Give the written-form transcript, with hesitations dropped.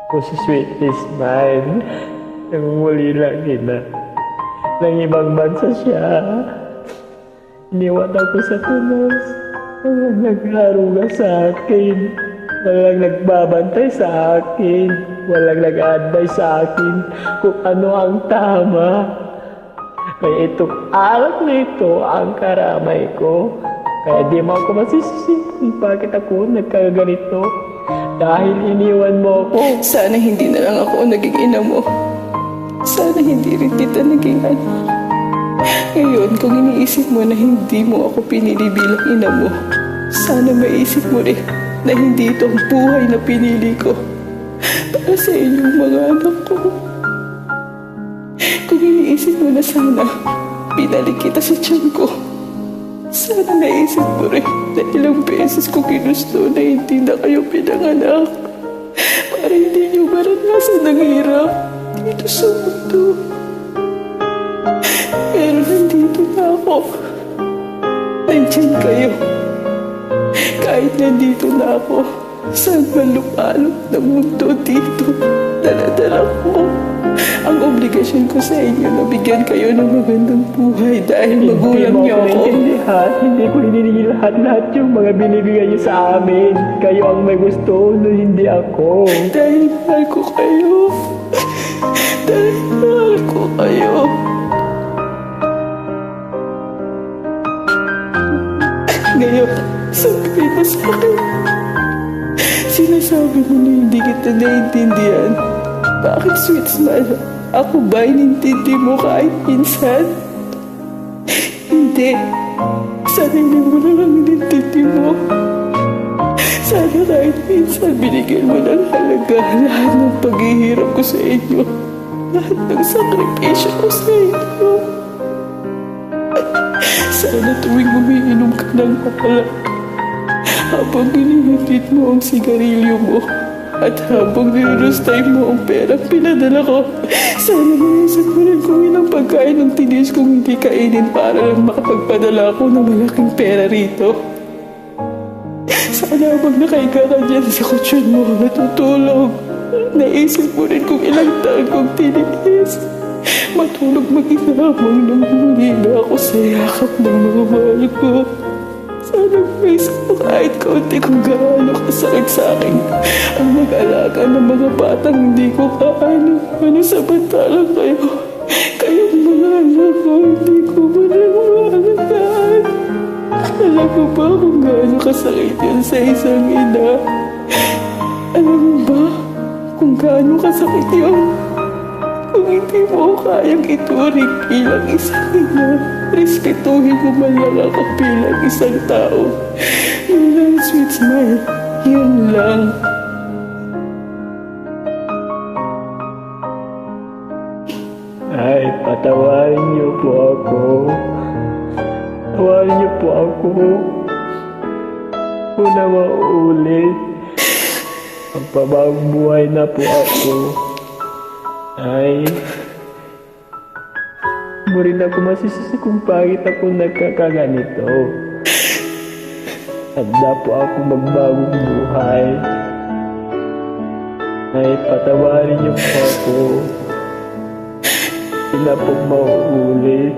kung si Sweet is mine. Nangungulila kita. Nang ibang bansa siya. Iniwan ako sa tunos. Walang nag-aaruga sa akin. Walang nagbabantay sa akin. Walang nag-advise sa akin kung ano ang tama. Kaya itong alak na ito ang karamay ko. Kaya di mo ako masisisi kung bakit ako nagkaganito. Dahil iniwan mo ako. Sana hindi na lang ako naging ina mo. Sana hindi rin kita naging anak. Ngayon, kung iniisip mo na hindi mo ako pinili bilang ina mo, sana maisip mo rin na hindi ito ang buhay na pinili ko para sa inyong mga anak ko. Kung iniisip mo na sana pinalik kita sa tiyan ko, sana naisip mo rin na ilang beses ko ginusto na hindi na kayo pinanganak para hindi niyo maranasan ng hirap dito sa mundo. Pero nandito na ako. Nandiyan kayo. Kahit nandito na ako, saan man lupalot ng mundo dito, dala-dala ko ang obligasyon ko sa inyo na bigyan kayo ng magandang buhay dahil magulang niyo ako. Hindi ko hinihingi lahat yung mga binibigay niyo sa amin. Kayo ang may gusto, no hindi ako. Dahil mahal ko kayo. Dahil mahal ko kayo. Ngayon, sabihin mo sa akin. Sinasabi mo na hindi kita naiintindihan. Bakit, sweet smile? Ako ba inintindi mo kahit minsan? Hindi. Sana hindi mo na lang inintindi mo. Sana kahit minsan binigyan mo ng halaga lahat ng paghihirap ko sa inyo. Lahat ng sakripisyo ko sa inyo. Sana tuwing umiinom ka ng alak, habang inihitit mo ang sigarilyo mo, at habang nirustay mo ang perang pinadala ko, sana maisip mo rin kung ilang pagkain ang tinis kong hindi kainin para lang makapagpadala ako ng malaking pera rito. Sana habang nakahiga ka dyan sa kutsyon mo natutulog, naisip mo rin kung ilang taon kong tiniis. Matulog mag-inamang nang muli na ako sa yakap ng mga mahal ko. Sana maisip mo kahit kaunti kung gaano kasakit sa akin ang mag-alaga ng mga batang hindi ko kaano. Ano samantalang kayo? Kayong mga anak ko, hindi ko man lang maalagaan. Alam mo ba kung gaano kasakit yun sa isang ina? Alam mo ba kung gaano kasakit yun? Kung hindi mo kayang ituring bilang isang ina, respetuhin mo man lang ako bilang isang tao. Yun lang, sweet smile. Yun lang. Ay, patawarin niyo po ako. Patawarin niyo po ako. Una mauulit. Magpabagong buhay na po ako. Ay, mo rin ako masisisi kung bakit ako nagkakaganito. Handa po ako magbagong buhay. Ay, patawarin niyo po ako. Hindi na po mauulit.